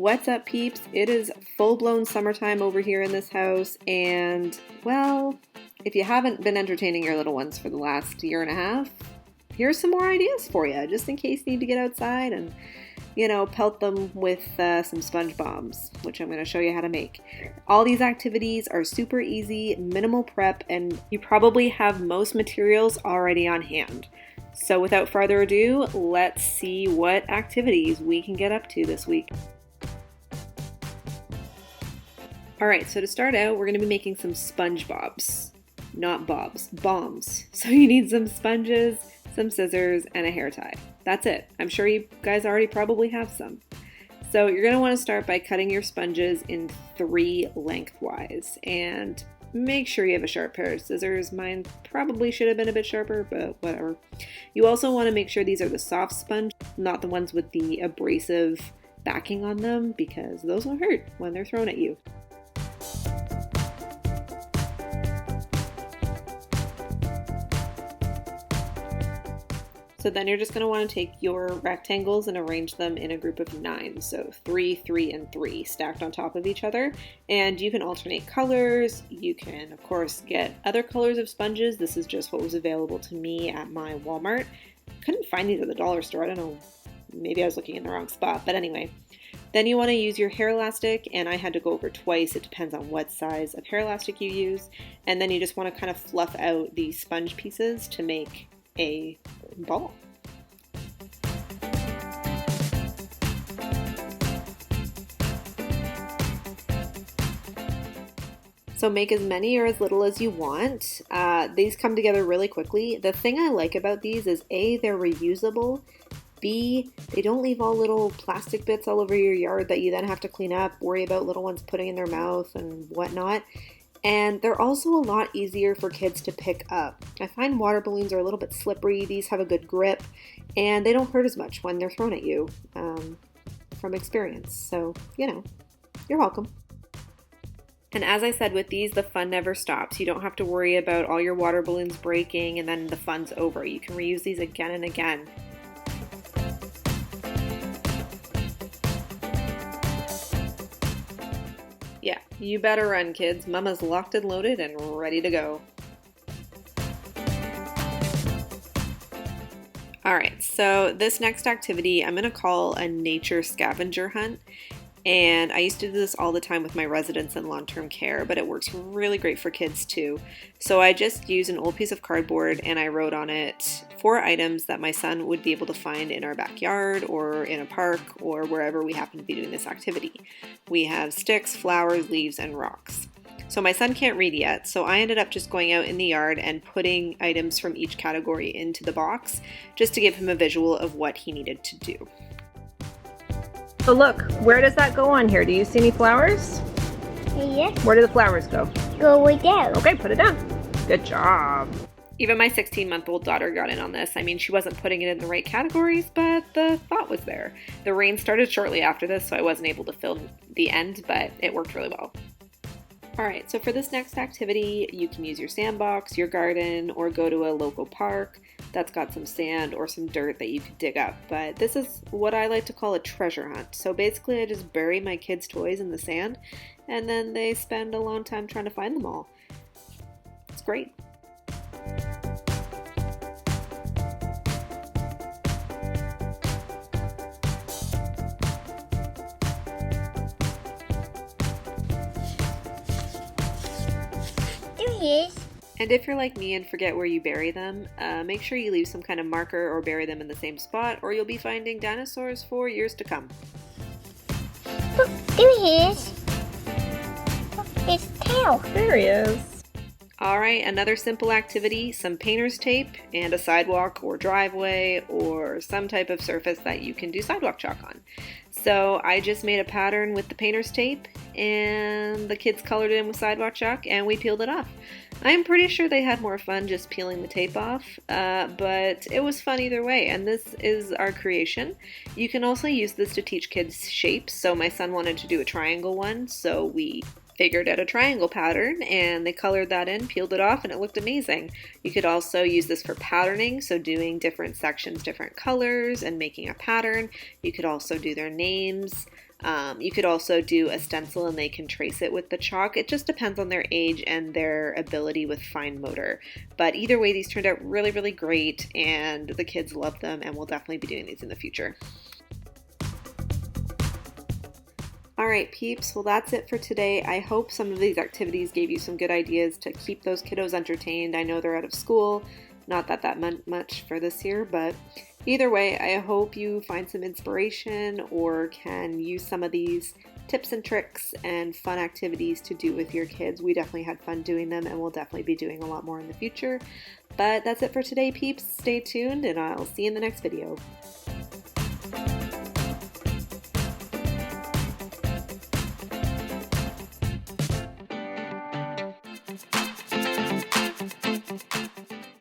What's up, peeps? It is full-blown summertime over here in this house, and, well, if you haven't been entertaining your little ones for the last year and a half, here's some more ideas for you, just in case you need to get outside and, pelt them with some Spongebobs, which I'm going to show you how to make. All these activities are super easy, minimal prep, and you probably have most materials already on hand. So without further ado, let's see what activities we can get up to this week. Alright, so to start out, we're going to be making some Spongebobs. Not bobs, bombs. So you need some sponges, some scissors, and a hair tie. That's it. I'm sure you guys already probably have some. So you're going to want to start by cutting your sponges in 3 lengthwise. And make sure you have a sharp pair of scissors. Mine probably should have been a bit sharper, but whatever. You also want to make sure these are the soft sponge, not the ones with the abrasive backing on them, because those will hurt when they're thrown at you. So then you're just going to want to take your rectangles and arrange them in a group of 9. So 3, 3, and 3 stacked on top of each other. And you can alternate colors. You can, of course, get other colors of sponges. This is just what was available to me at my Walmart. Couldn't find these at the dollar store. I don't know. Maybe I was looking in the wrong spot. But anyway. Then you want to use your hair elastic, and I had to go over twice. It depends on what size of hair elastic you use. And then you just want to kind of fluff out these sponge pieces to make a ball. So make as many or as little as you want. These come together really quickly. The thing I like about these is A, they're reusable. B, they don't leave all little plastic bits all over your yard that you then have to clean up, worry about little ones putting in their mouth and whatnot. And they're also a lot easier for kids to pick up. I find water balloons are a little bit slippery. These have a good grip, and they don't hurt as much when they're thrown at you from experience. So, you're welcome. And as I said with these, the fun never stops. You don't have to worry about all your water balloons breaking and then the fun's over. You can reuse these again and again. Yeah, you better run, kids. Mama's locked and loaded and ready to go. Alright, so this next activity I'm going to call a nature scavenger hunt. And I used to do this all the time with my residents in long-term care, but it works really great for kids too. So I just used an old piece of cardboard and I wrote on it 4 items that my son would be able to find in our backyard or in a park or wherever we happen to be doing this activity. We have sticks, flowers, leaves, and rocks. So my son can't read yet, so I ended up just going out in the yard and putting items from each category into the box just to give him a visual of what he needed to do. So look, where does that go on here? Do you see any flowers? Yes. Where do the flowers go? Go way down. Okay, put it down. Good job. Even my 16-month-old daughter got in on this. I mean, she wasn't putting it in the right categories, but the thought was there. The rain started shortly after this, so I wasn't able to film the end, but it worked really well. Alright, so for this next activity, you can use your sandbox, your garden, or go to a local park that's got some sand or some dirt that you could dig up. But this is what I like to call a treasure hunt. So basically I just bury my kids' toys in the sand, and then they spend a long time trying to find them all. It's great. There he is. And if you're like me and forget where you bury them, make sure you leave some kind of marker or bury them in the same spot, or you'll be finding dinosaurs for years to come. Look, there he is. Look, his tail. There he is. Alright, another simple activity, some painter's tape and a sidewalk or driveway or some type of surface that you can do sidewalk chalk on. So I just made a pattern with the painter's tape and the kids colored it in with sidewalk chalk and we peeled it off. I'm pretty sure they had more fun just peeling the tape off, but it was fun either way, and this is our creation. You can also use this to teach kids shapes, so my son wanted to do a triangle one, so we figured out a triangle pattern and they colored that in, peeled it off, and it looked amazing. You could also use this for patterning, so doing different sections, different colors, and making a pattern. You could also do their names. You could also do a stencil and they can trace it with the chalk. It just depends on their age and their ability with fine motor. But either way, these turned out really, really great and the kids love them, and we'll definitely be doing these in the future. Alright peeps, well that's it for today. I hope some of these activities gave you some good ideas to keep those kiddos entertained. I know they're out of school, not that that meant much for this year, but either way, I hope you find some inspiration or can use some of these tips and tricks and fun activities to do with your kids. We definitely had fun doing them and we'll definitely be doing a lot more in the future. But that's it for today peeps. Stay tuned and I'll see you in the next video.